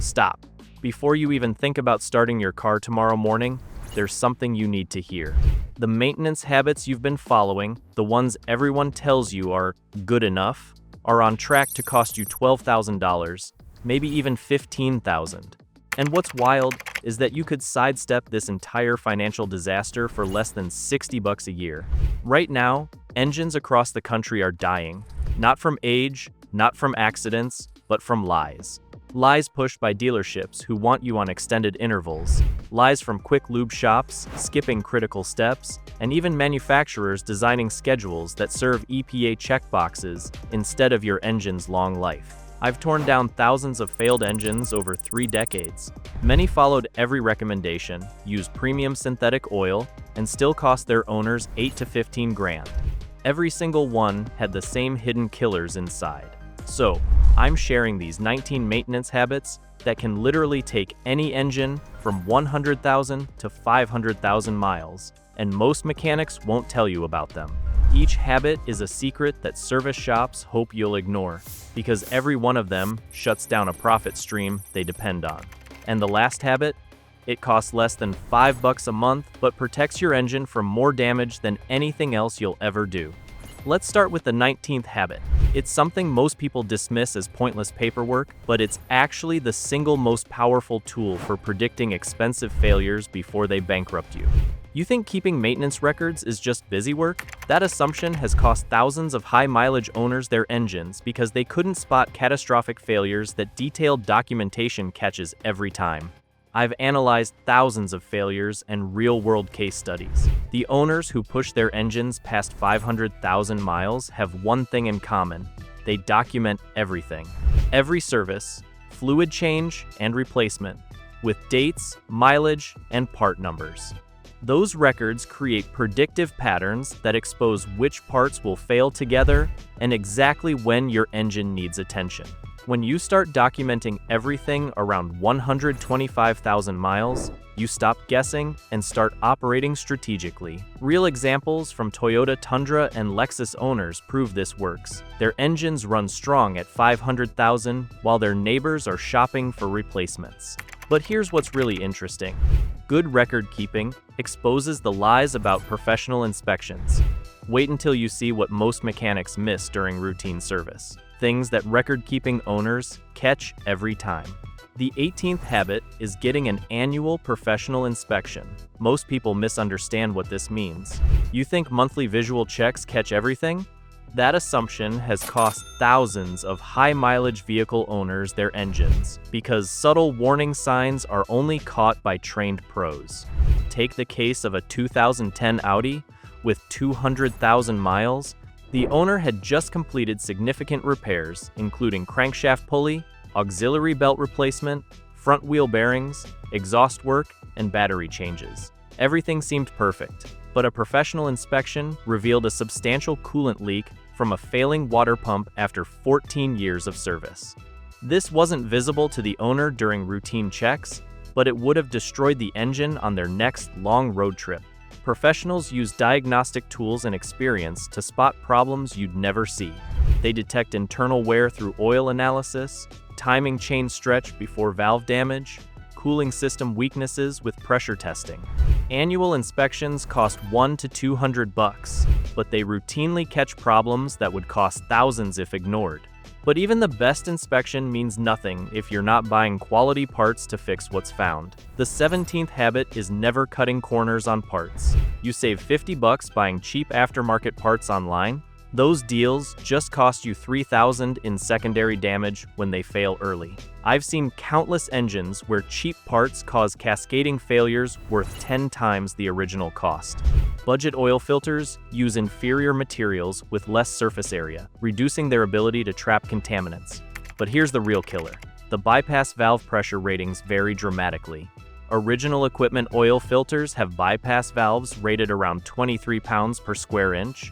Stop. Before you even think about starting your car tomorrow morning, there's something you need to hear. The maintenance habits you've been following, the ones everyone tells you are good enough, are on track to cost you $12,000, maybe even $15,000. And what's wild is that you could sidestep this entire financial disaster for less than $60 a year. Right now, engines across the country are dying, not from age, not from accidents, but from lies. Lies pushed by dealerships who want you on extended intervals, lies from quick lube shops, skipping critical steps, and even manufacturers designing schedules that serve EPA checkboxes instead of your engine's long life. I've torn down thousands of failed engines over 3 decades. Many followed every recommendation, used premium synthetic oil, and still cost their owners $8 to $15,000. Every single one had the same hidden killers inside. So, I'm sharing these 19 maintenance habits that can literally take any engine from 100,000 to 500,000 miles, and most mechanics won't tell you about them. Each habit is a secret that service shops hope you'll ignore, because every one of them shuts down a profit stream they depend on. And the last habit? It costs less than $5 a month, but protects your engine from more damage than anything else you'll ever do. Let's start with the 19th habit. It's something most people dismiss as pointless paperwork, but it's actually the single most powerful tool for predicting expensive failures before they bankrupt you. You think keeping maintenance records is just busy work? That assumption has cost thousands of high-mileage owners their engines because they couldn't spot catastrophic failures that detailed documentation catches every time. I've analyzed thousands of failures and real-world case studies. The owners who push their engines past 500,000 miles have one thing in common: they document everything. Every service, fluid change, and replacement, with dates, mileage, and part numbers. Those records create predictive patterns that expose which parts will fail together and exactly when your engine needs attention. When you start documenting everything around 125,000 miles, you stop guessing and start operating strategically. Real examples from Toyota Tundra and Lexus owners prove this works. Their engines run strong at 500,000 while their neighbors are shopping for replacements. But here's what's really interesting. Good record keeping exposes the lies about professional inspections. Wait until you see what most mechanics miss during routine service. Things that record-keeping owners catch every time. The 18th habit is getting an annual professional inspection. Most people misunderstand what this means. You think monthly visual checks catch everything? That assumption has cost thousands of high-mileage vehicle owners their engines because subtle warning signs are only caught by trained pros. Take the case of a 2010 Audi with 200,000 miles. The owner had just completed significant repairs, including crankshaft pulley, auxiliary belt replacement, front wheel bearings, exhaust work, and battery changes. Everything seemed perfect, but a professional inspection revealed a substantial coolant leak from a failing water pump after 14 years of service. This wasn't visible to the owner during routine checks, but it would have destroyed the engine on their next long road trip. Professionals use diagnostic tools and experience to spot problems you'd never see. They detect internal wear through oil analysis, timing chain stretch before valve damage, cooling system weaknesses with pressure testing. Annual inspections cost $100 to $200, but they routinely catch problems that would cost thousands if ignored. But even the best inspection means nothing if you're not buying quality parts to fix what's found. The 17th habit is never cutting corners on parts. You save $50 buying cheap aftermarket parts online. Those deals just cost you $3,000 in secondary damage when they fail early. I've seen countless engines where cheap parts cause cascading failures worth 10 times the original cost. Budget oil filters use inferior materials with less surface area, reducing their ability to trap contaminants. But here's the real killer. The bypass valve pressure ratings vary dramatically. Original equipment oil filters have bypass valves rated around 23 pounds per square inch.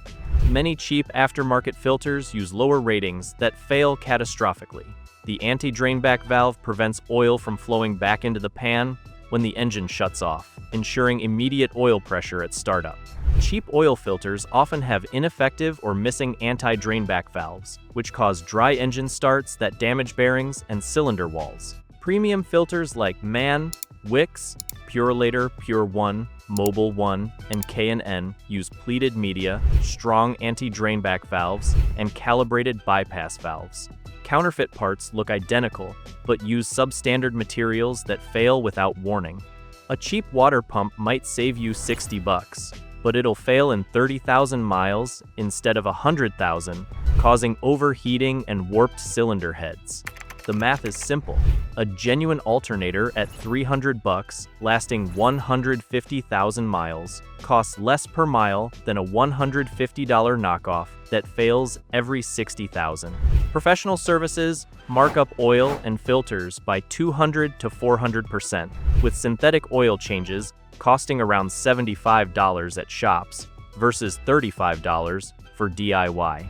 Many cheap aftermarket filters use lower ratings that fail catastrophically. The anti-drainback valve prevents oil from flowing back into the pan when the engine shuts off, ensuring immediate oil pressure at startup. Cheap oil filters often have ineffective or missing anti-drainback valves, which cause dry engine starts that damage bearings and cylinder walls. Premium filters like MAN, Wix, Purelator, Pure 1, Mobile 1, and K&N use pleated media, strong anti-drainback valves, and calibrated bypass valves. Counterfeit parts look identical, but use substandard materials that fail without warning. A cheap water pump might save you $60, but it'll fail in 30,000 miles instead of 100,000, causing overheating and warped cylinder heads. The math is simple. A genuine alternator at $300, lasting 150,000 miles, costs less per mile than a $150 knockoff that fails every 60,000. Professional services mark up oil and filters by 200 to 400%, with synthetic oil changes costing around $75 at shops versus $35 for DIY.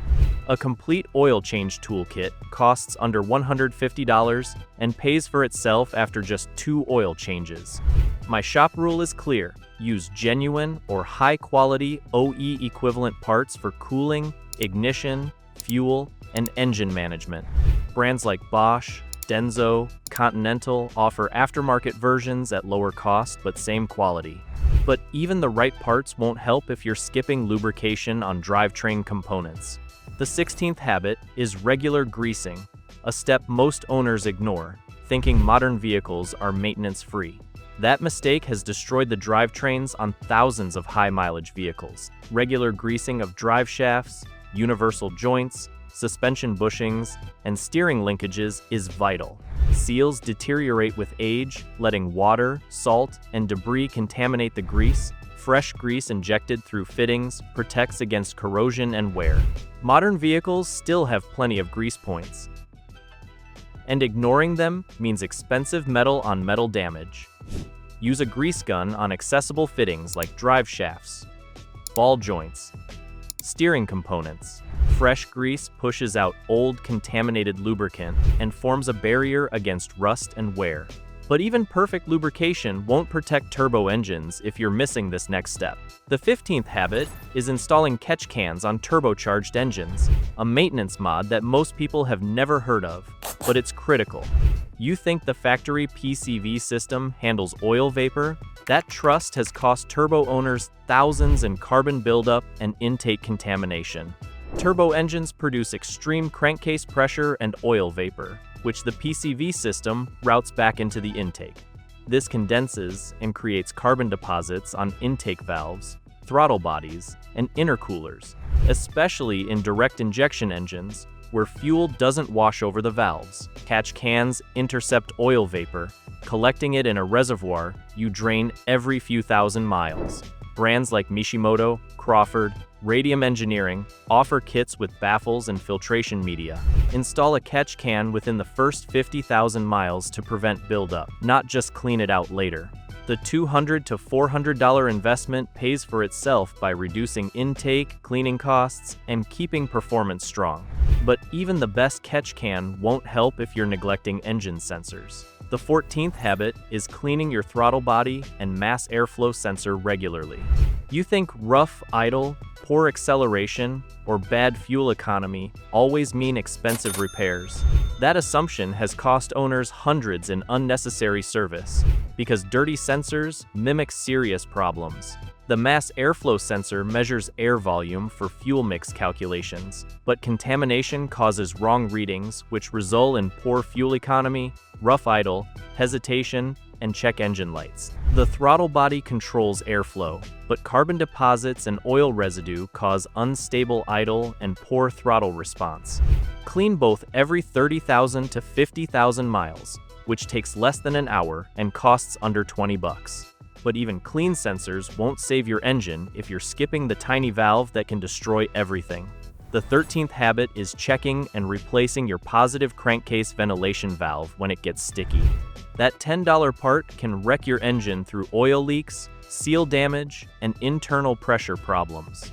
A complete oil change toolkit costs under $150 and pays for itself after just 2 oil changes. My shop rule is clear: use genuine or high-quality OE equivalent parts for cooling, ignition, fuel, and engine management. Brands like Bosch, Denso, Continental offer aftermarket versions at lower cost but same quality. But even the right parts won't help if you're skipping lubrication on drivetrain components. The 16th habit is regular greasing, a step most owners ignore, thinking modern vehicles are maintenance-free. That mistake has destroyed the drivetrains on thousands of high-mileage vehicles. Regular greasing of drive shafts, universal joints, suspension bushings, and steering linkages is vital. Seals deteriorate with age, letting water, salt, and debris contaminate the grease. Fresh grease injected through fittings protects against corrosion and wear. Modern vehicles still have plenty of grease points, and ignoring them means expensive metal-on-metal damage. Use a grease gun on accessible fittings like drive shafts, ball joints, steering components. Fresh grease pushes out old, contaminated lubricant and forms a barrier against rust and wear. But even perfect lubrication won't protect turbo engines if you're missing this next step. The 15th habit is installing catch cans on turbocharged engines, a maintenance mod that most people have never heard of, but it's critical. You think the factory PCV system handles oil vapor? That trust has cost turbo owners thousands in carbon buildup and intake contamination. Turbo engines produce extreme crankcase pressure and oil vapor, which the PCV system routes back into the intake. This condenses and creates carbon deposits on intake valves, throttle bodies, and intercoolers, especially in direct injection engines, where fuel doesn't wash over the valves. Catch cans intercept oil vapor, collecting it in a reservoir you drain every few thousand miles. Brands like Mishimoto, Crawford, Radium Engineering offer kits with baffles and filtration media. Install a catch can within the first 50,000 miles to prevent buildup, not just clean it out later. The $200 to $400 investment pays for itself by reducing intake, cleaning costs, and keeping performance strong. But even the best catch can won't help if you're neglecting engine sensors. The 14th habit is cleaning your throttle body and mass airflow sensor regularly. You think rough idle, poor acceleration, or bad fuel economy always mean expensive repairs. That assumption has cost owners hundreds in unnecessary service, because dirty sensors mimic serious problems. The mass airflow sensor measures air volume for fuel mix calculations, but contamination causes wrong readings, which result in poor fuel economy, rough idle, hesitation, and check engine lights. The throttle body controls airflow, but carbon deposits and oil residue cause unstable idle and poor throttle response. Clean both every 30,000 to 50,000 miles, which takes less than an hour and costs under $20. But even clean sensors won't save your engine if you're skipping the tiny valve that can destroy everything. The 13th habit is checking and replacing your positive crankcase ventilation valve when it gets sticky. That $10 part can wreck your engine through oil leaks, seal damage, and internal pressure problems.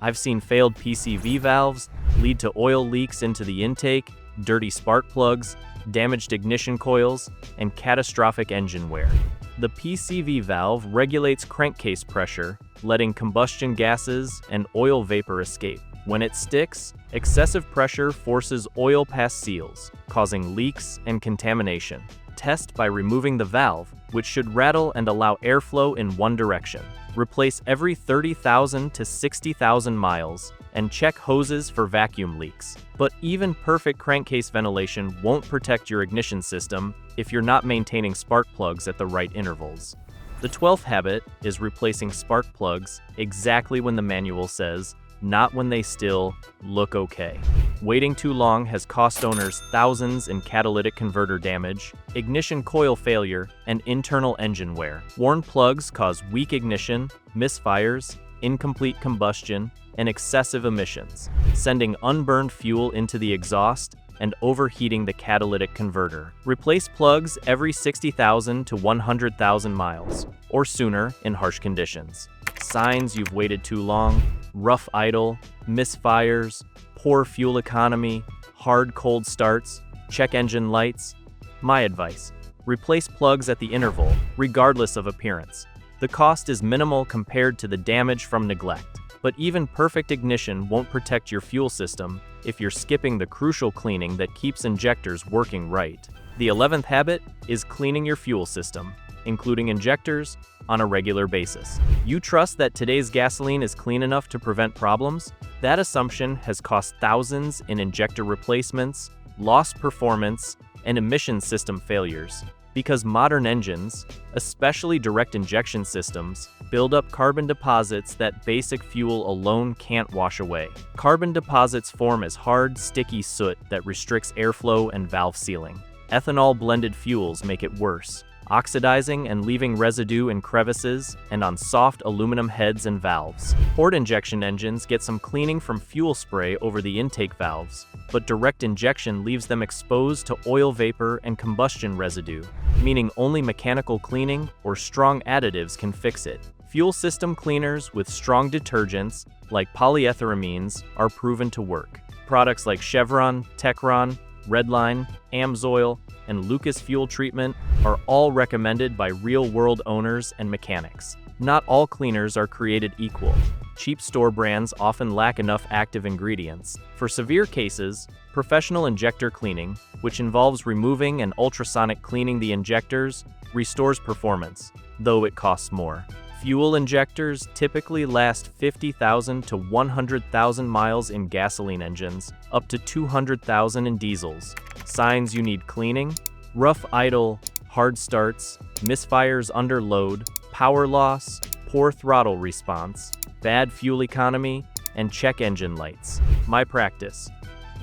I've seen failed PCV valves lead to oil leaks into the intake, dirty spark plugs, damaged ignition coils, and catastrophic engine wear. The PCV valve regulates crankcase pressure, letting combustion gases and oil vapor escape. When it sticks, excessive pressure forces oil past seals, causing leaks and contamination. Test by removing the valve, which should rattle and allow airflow in one direction. Replace every 30,000 to 60,000 miles, and check hoses for vacuum leaks. But even perfect crankcase ventilation won't protect your ignition system if you're not maintaining spark plugs at the right intervals. The 12th habit is replacing spark plugs exactly when the manual says, not when they still look okay. Waiting too long has cost owners thousands in catalytic converter damage, ignition coil failure, and internal engine wear. Worn plugs cause weak ignition, misfires, incomplete combustion, and excessive emissions, sending unburned fuel into the exhaust and overheating the catalytic converter. Replace plugs every 60,000 to 100,000 miles, or sooner in harsh conditions. Signs you've waited too long: rough idle, misfires, poor fuel economy, hard cold starts, check engine lights. My advice: replace plugs at the interval, regardless of appearance. The cost is minimal compared to the damage from neglect. But even perfect ignition won't protect your fuel system if you're skipping the crucial cleaning that keeps injectors working right. The 11th habit is cleaning your fuel system, including injectors, on a regular basis. You trust that today's gasoline is clean enough to prevent problems? That assumption has cost thousands in injector replacements, lost performance, and emission system failures. Because modern engines, especially direct injection systems, build up carbon deposits that basic fuel alone can't wash away. Carbon deposits form as hard, sticky soot that restricts airflow and valve sealing. Ethanol-blended fuels make it worse, oxidizing and leaving residue in crevices and on soft aluminum heads and valves. Port injection engines get some cleaning from fuel spray over the intake valves, but direct injection leaves them exposed to oil vapor and combustion residue, meaning only mechanical cleaning or strong additives can fix it. Fuel system cleaners with strong detergents, like polyethylamines, are proven to work. Products like Chevron, Techron, Redline, Amsoil, and Lucas Fuel Treatment are all recommended by real-world owners and mechanics. Not all cleaners are created equal. Cheap store brands often lack enough active ingredients. For severe cases, professional injector cleaning, which involves removing and ultrasonic cleaning the injectors, restores performance, though it costs more. Fuel injectors typically last 50,000 to 100,000 miles in gasoline engines, up to 200,000 in diesels. Signs you need cleaning: rough idle, hard starts, misfires under load, power loss, poor throttle response, bad fuel economy, and check engine lights. My practice: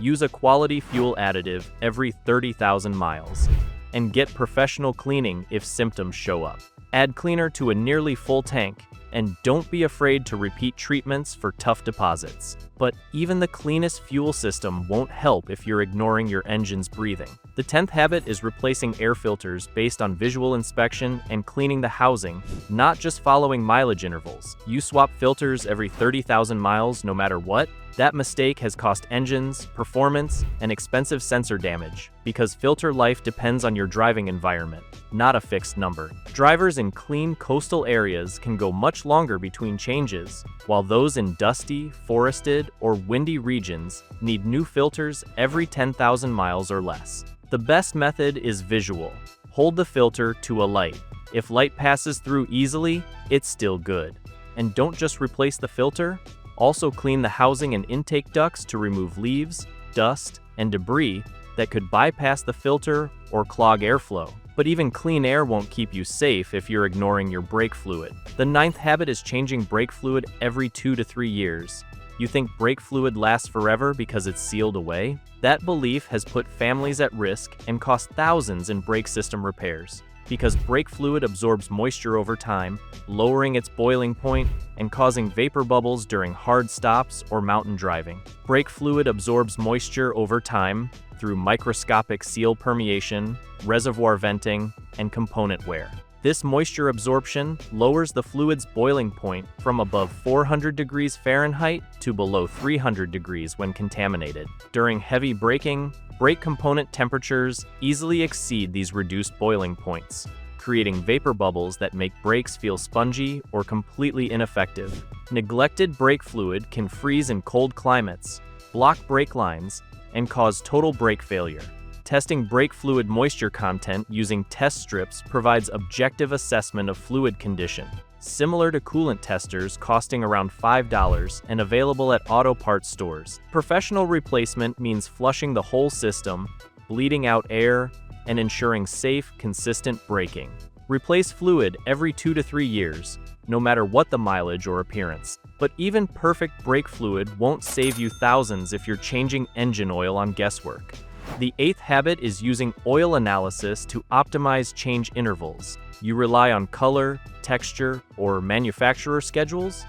use a quality fuel additive every 30,000 miles, and get professional cleaning if symptoms show up. Add cleaner to a nearly full tank, and don't be afraid to repeat treatments for tough deposits. But even the cleanest fuel system won't help if you're ignoring your engine's breathing. The 10th habit is replacing air filters based on visual inspection and cleaning the housing, not just following mileage intervals. You swap filters every 30,000 miles no matter what? That mistake has cost engines, performance, and expensive sensor damage, because filter life depends on your driving environment, not a fixed number. Drivers in clean coastal areas can go much longer between changes, while those in dusty, forested, or windy regions need new filters every 10,000 miles or less. The best method is visual. Hold the filter to a light. If light passes through easily, it's still good. And don't just replace the filter, also clean the housing and intake ducts to remove leaves, dust, and debris that could bypass the filter or clog airflow. But even clean air won't keep you safe if you're ignoring your brake fluid. The 9th habit is changing brake fluid every 2 to 3 years. You think brake fluid lasts forever because it's sealed away? That belief has put families at risk and cost thousands in brake system repairs, because brake fluid absorbs moisture over time, lowering its boiling point and causing vapor bubbles during hard stops or mountain driving. Brake fluid absorbs moisture over time through microscopic seal permeation, reservoir venting, and component wear. This moisture absorption lowers the fluid's boiling point from above 400 degrees Fahrenheit to below 300 degrees when contaminated. During heavy braking, brake component temperatures easily exceed these reduced boiling points, creating vapor bubbles that make brakes feel spongy or completely ineffective. Neglected brake fluid can freeze in cold climates, block brake lines, and cause total brake failure. Testing brake fluid moisture content using test strips provides objective assessment of fluid condition, similar to coolant testers costing around $5 and available at auto parts stores. Professional replacement means flushing the whole system, bleeding out air, and ensuring safe, consistent braking. Replace fluid every 2 to 3 years, no matter what the mileage or appearance. But even perfect brake fluid won't save you thousands if you're changing engine oil on guesswork. The 8th habit is using oil analysis to optimize change intervals. You rely on color, texture, or manufacturer schedules?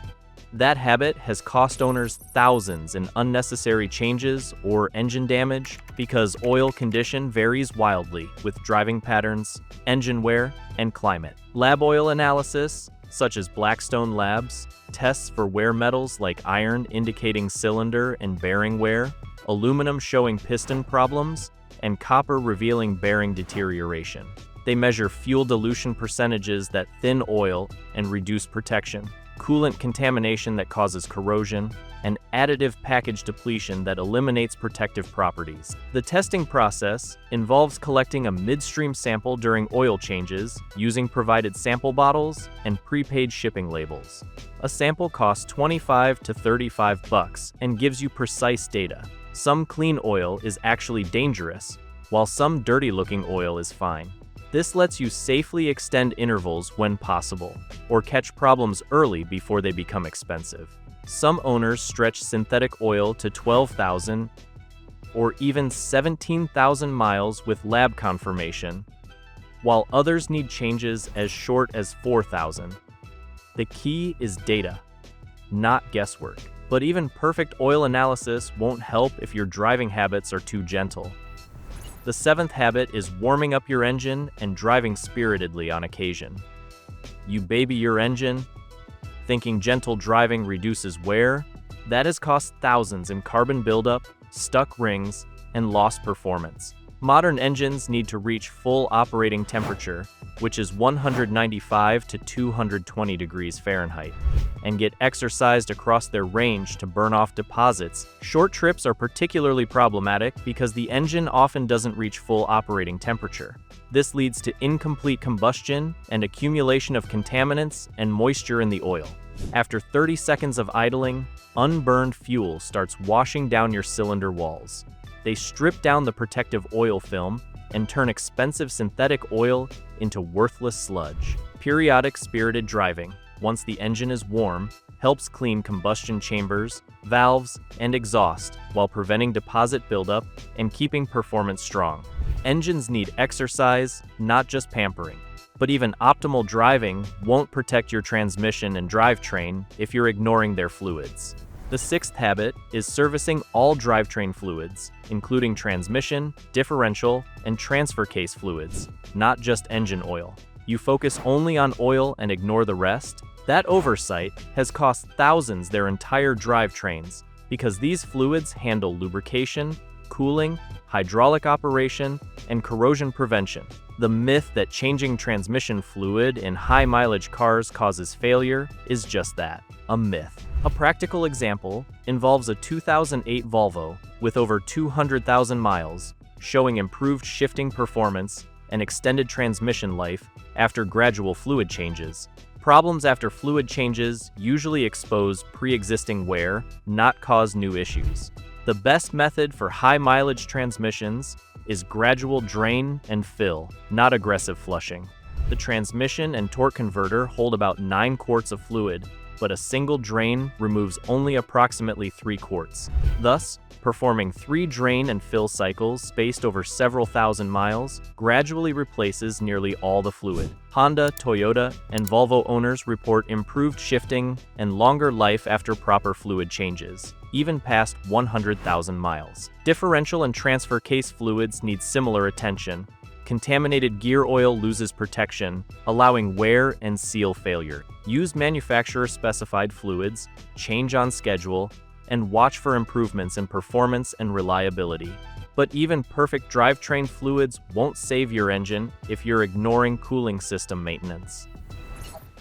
That habit has cost owners thousands in unnecessary changes or engine damage because oil condition varies wildly with driving patterns, engine wear, and climate. Lab oil analysis, such as Blackstone Labs, tests for wear metals like iron indicating cylinder and bearing wear, aluminum showing piston problems, and copper revealing bearing deterioration. They measure fuel dilution percentages that thin oil and reduce protection, coolant contamination that causes corrosion, and additive package depletion that eliminates protective properties. The testing process involves collecting a midstream sample during oil changes, using provided sample bottles and prepaid shipping labels. A sample costs $25 to $35 and gives you precise data. Some clean oil is actually dangerous, while some dirty-looking oil is fine. This lets you safely extend intervals when possible, or catch problems early before they become expensive. Some owners stretch synthetic oil to 12,000 or even 17,000 miles with lab confirmation, while others need changes as short as 4,000. The key is data, not guesswork. But even perfect oil analysis won't help if your driving habits are too gentle. The 7th habit is warming up your engine and driving spiritedly on occasion. You baby your engine, thinking gentle driving reduces wear? That has cost thousands in carbon buildup, stuck rings, and lost performance. Modern engines need to reach full operating temperature, which is 195 to 220 degrees Fahrenheit, and get exercised across their range to burn off deposits. Short trips are particularly problematic because the engine often doesn't reach full operating temperature. This leads to incomplete combustion and accumulation of contaminants and moisture in the oil. After 30 seconds of idling, unburned fuel starts washing down your cylinder walls. They strip down the protective oil film and turn expensive synthetic oil into worthless sludge. Periodic spirited driving, once the engine is warm, helps clean combustion chambers, valves, and exhaust while preventing deposit buildup and keeping performance strong. Engines need exercise, not just pampering. But even optimal driving won't protect your transmission and drivetrain if you're ignoring their fluids. The 6th habit is servicing all drivetrain fluids, including transmission, differential, and transfer case fluids, not just engine oil. You focus only on oil and ignore the rest? That oversight has cost thousands their entire drivetrains because these fluids handle lubrication, cooling, hydraulic operation, and corrosion prevention. The myth that changing transmission fluid in high-mileage cars causes failure is just that, a myth. A practical example involves a 2008 Volvo with over 200,000 miles, showing improved shifting performance and extended transmission life after gradual fluid changes. Problems after fluid changes usually expose pre-existing wear, not cause new issues. The best method for high-mileage transmissions is gradual drain and fill, not aggressive flushing. The transmission and torque converter hold about 9 quarts of fluid, but a single drain removes only approximately 3 quarts. Thus, performing 3 drain and fill cycles spaced over several thousand miles gradually replaces nearly all the fluid. Honda, Toyota, and Volvo owners report improved shifting and longer life after proper fluid changes, even past 100,000 miles. Differential and transfer case fluids need similar attention. Contaminated gear oil loses protection, allowing wear and seal failure. Use manufacturer-specified fluids, change on schedule, and watch for improvements in performance and reliability. But even perfect drivetrain fluids won't save your engine if you're ignoring cooling system maintenance.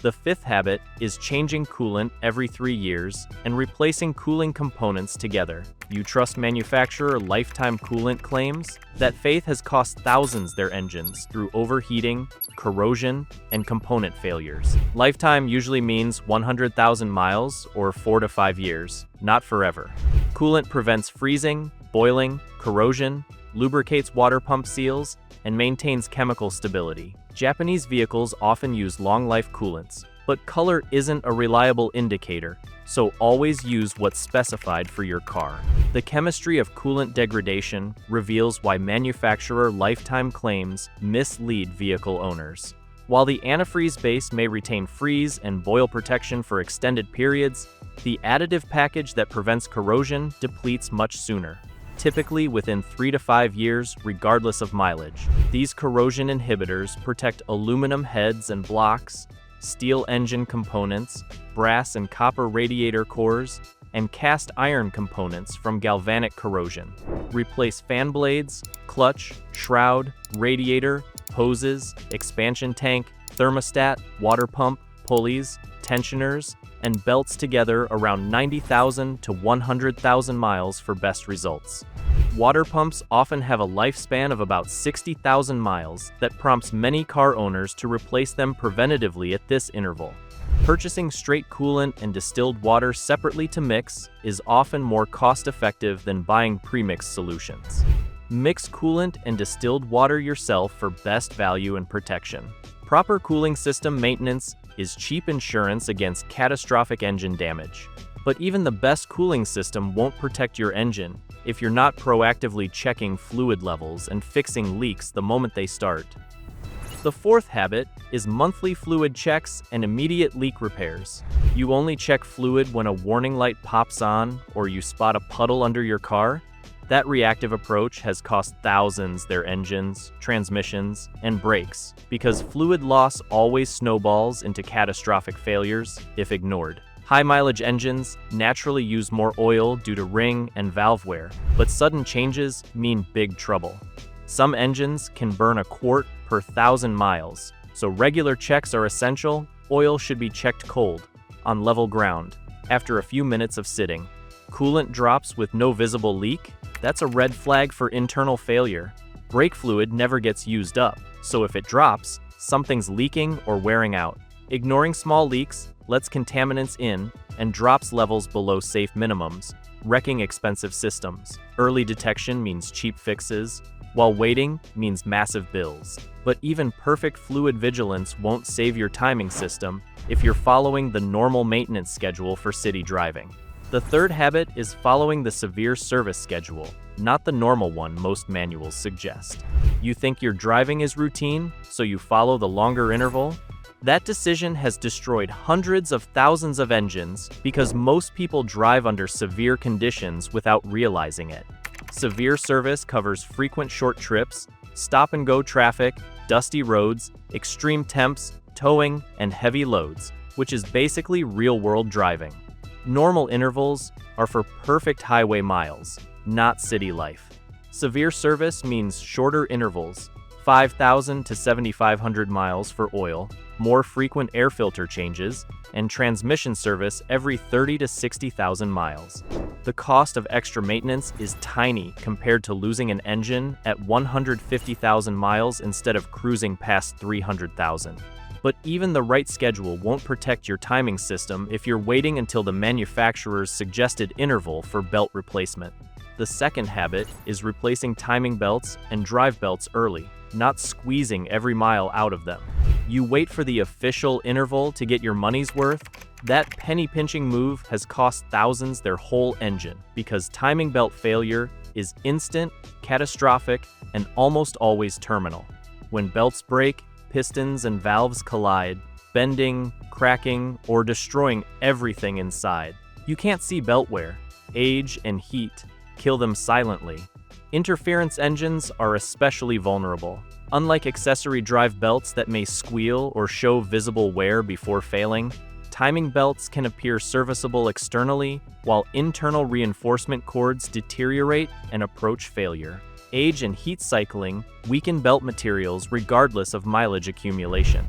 The fifth habit is changing coolant every 3 years and replacing cooling components together. You trust manufacturer lifetime coolant claims? That faith has cost thousands their engines through overheating, corrosion, and component failures. Lifetime usually means 100,000 miles or 4 to 5 years, not forever. Coolant prevents freezing, boiling, corrosion, lubricates water pump seals, and maintains chemical stability. Japanese vehicles often use long-life coolants, but color isn't a reliable indicator, so always use what's specified for your car. The chemistry of coolant degradation reveals why manufacturer lifetime claims mislead vehicle owners. While the antifreeze base may retain freeze and boil protection for extended periods, the additive package that prevents corrosion depletes much sooner, typically within 3 to 5 years regardless of mileage. These corrosion inhibitors protect aluminum heads and blocks, steel engine components, brass and copper radiator cores, and cast iron components from galvanic corrosion. Replace fan blades, clutch, shroud, radiator, hoses, expansion tank, thermostat, water pump, pulleys, tensioners, and belts together around 90,000 to 100,000 miles for best results. Water pumps often have a lifespan of about 60,000 miles that prompts many car owners to replace them preventatively at this interval. Purchasing straight coolant and distilled water separately to mix is often more cost-effective than buying pre-mixed solutions. Mix coolant and distilled water yourself for best value and protection. Proper cooling system maintenance is cheap insurance against catastrophic engine damage. But even the best cooling system won't protect your engine if you're not proactively checking fluid levels and fixing leaks the moment they start. The fourth habit is monthly fluid checks and immediate leak repairs. You only check fluid when a warning light pops on or you spot a puddle under your car? That reactive approach has cost thousands their engines, transmissions, and brakes because fluid loss always snowballs into catastrophic failures if ignored. High-mileage engines naturally use more oil due to ring and valve wear, but sudden changes mean big trouble. Some engines can burn a quart per 1,000 miles, so regular checks are essential. Oil should be checked cold, on level ground, after a few minutes of sitting. Coolant drops with no visible leak? That's a red flag for internal failure. Brake fluid never gets used up, so if it drops, something's leaking or wearing out. Ignoring small leaks lets contaminants in and drops levels below safe minimums, wrecking expensive systems. Early detection means cheap fixes, while waiting means massive bills. But even perfect fluid vigilance won't save your timing system if you're following the normal maintenance schedule for city driving. The third habit is following the severe service schedule, not the normal one most manuals suggest. You think your driving is routine, so you follow the longer interval? That decision has destroyed hundreds of thousands of engines because most people drive under severe conditions without realizing it. Severe service covers frequent short trips, stop-and-go traffic, dusty roads, extreme temps, towing, and heavy loads, which is basically real-world driving. Normal intervals are for perfect highway miles, not city life. Severe service means shorter intervals, 5,000 to 7,500 miles for oil, more frequent air filter changes, and transmission service every 30 to 60,000 miles. The cost of extra maintenance is tiny compared to losing an engine at 150,000 miles instead of cruising past 300,000. But even the right schedule won't protect your timing system if you're waiting until the manufacturer's suggested interval for belt replacement. The second habit is replacing timing belts and drive belts early, not squeezing every mile out of them. You wait for the official interval to get your money's worth? That penny-pinching move has cost thousands their whole engine because timing belt failure is instant, catastrophic, and almost always terminal. When belts break, pistons and valves collide, bending, cracking, or destroying everything inside. You can't see belt wear. Age and heat kill them silently. Interference engines are especially vulnerable. Unlike accessory drive belts that may squeal or show visible wear before failing, timing belts can appear serviceable externally, while internal reinforcement cords deteriorate and approach failure. Age and heat cycling weaken belt materials regardless of mileage accumulation.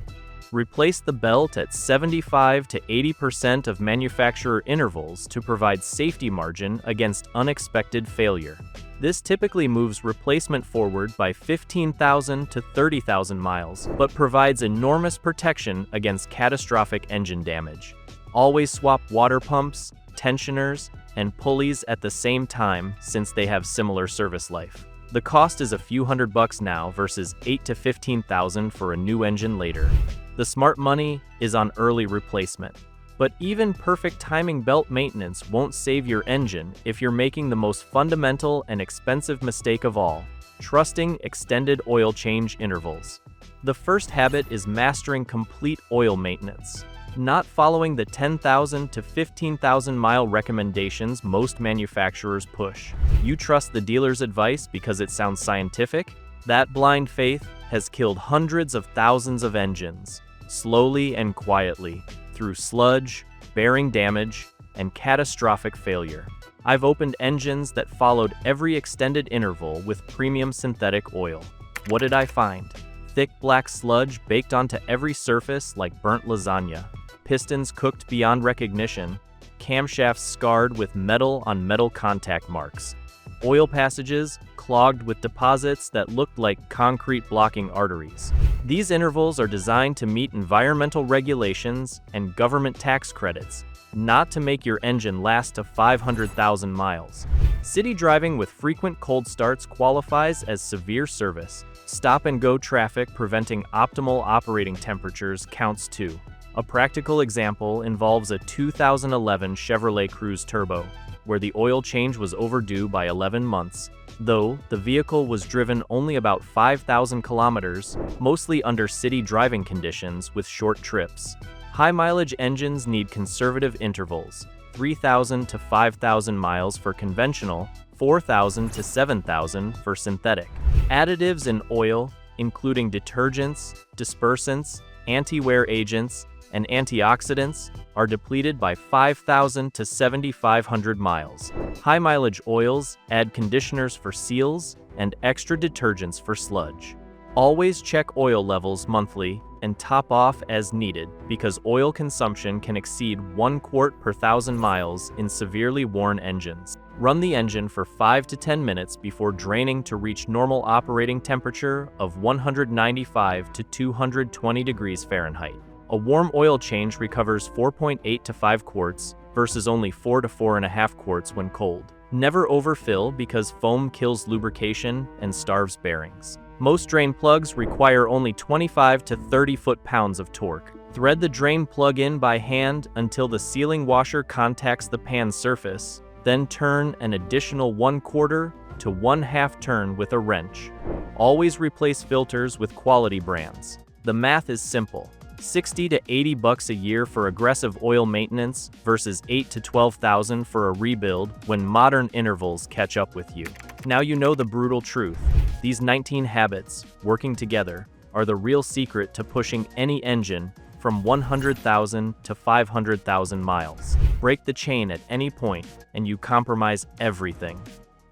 Replace the belt at 75 to 80% of manufacturer intervals to provide safety margin against unexpected failure. This typically moves replacement forward by 15,000 to 30,000 miles, but provides enormous protection against catastrophic engine damage. Always swap water pumps, tensioners, and pulleys at the same time since they have similar service life. The cost is a few $100 now versus 8 to 15,000 for a new engine later. The smart money is on early replacement. But even perfect timing belt maintenance won't save your engine if you're making the most fundamental and expensive mistake of all: trusting extended oil change intervals. The first habit is mastering complete oil maintenance. Not following the 10,000 to 15,000 mile recommendations most manufacturers push. You trust the dealer's advice because it sounds scientific? That blind faith has killed hundreds of thousands of engines, slowly and quietly, through sludge, bearing damage, and catastrophic failure. I've opened engines that followed every extended interval with premium synthetic oil. What did I find? Thick black sludge baked onto every surface like burnt lasagna, pistons cooked beyond recognition, camshafts scarred with metal-on-metal contact marks, oil passages clogged with deposits that looked like concrete blocking arteries. These intervals are designed to meet environmental regulations and government tax credits, not to make your engine last to 500,000 miles. City driving with frequent cold starts qualifies as severe service. Stop-and-go traffic preventing optimal operating temperatures counts too. A practical example involves a 2011 Chevrolet Cruze Turbo, where the oil change was overdue by 11 months. Though the vehicle was driven only about 5,000 kilometers, mostly under city driving conditions with short trips. High-mileage engines need conservative intervals: 3,000 to 5,000 miles for conventional, 4,000 to 7,000 for synthetic. Additives in oil, including detergents, dispersants, anti-wear agents, and antioxidants, are depleted by 5,000 to 7,500 miles. High-mileage oils add conditioners for seals and extra detergents for sludge. Always check oil levels monthly and top off as needed because oil consumption can exceed 1 quart per 1,000 miles in severely worn engines. Run the engine for 5 to 10 minutes before draining to reach normal operating temperature of 195 to 220 degrees Fahrenheit. A warm oil change recovers 4.8 to 5 quarts versus only 4 to 4.5 quarts when cold. Never overfill because foam kills lubrication and starves bearings. Most drain plugs require only 25 to 30 foot-pounds of torque. Thread the drain plug in by hand until the sealing washer contacts the pan surface, then turn an additional 1/4 to 1/2 turn with a wrench. Always replace filters with quality brands. The math is simple: $60 to $80 a year for aggressive oil maintenance versus $8,000 to $12,000 for a rebuild when modern intervals catch up with you. Now you know the brutal truth. These 19 habits, working together, are the real secret to pushing any engine from 100,000 to 500,000 miles. Break the chain at any point, and you compromise everything.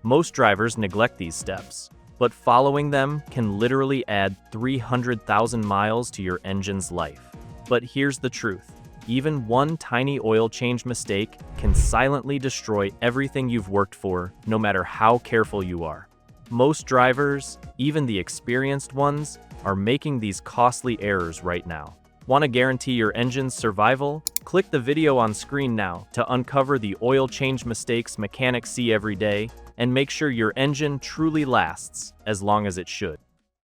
Most drivers neglect these steps, but following them can literally add 300,000 miles to your engine's life. But here's the truth. Even one tiny oil change mistake can silently destroy everything you've worked for, no matter how careful you are. Most drivers, even the experienced ones, are making these costly errors right now. Want to guarantee your engine's survival? Click the video on screen now to uncover the oil change mistakes mechanics see every day and make sure your engine truly lasts as long as it should.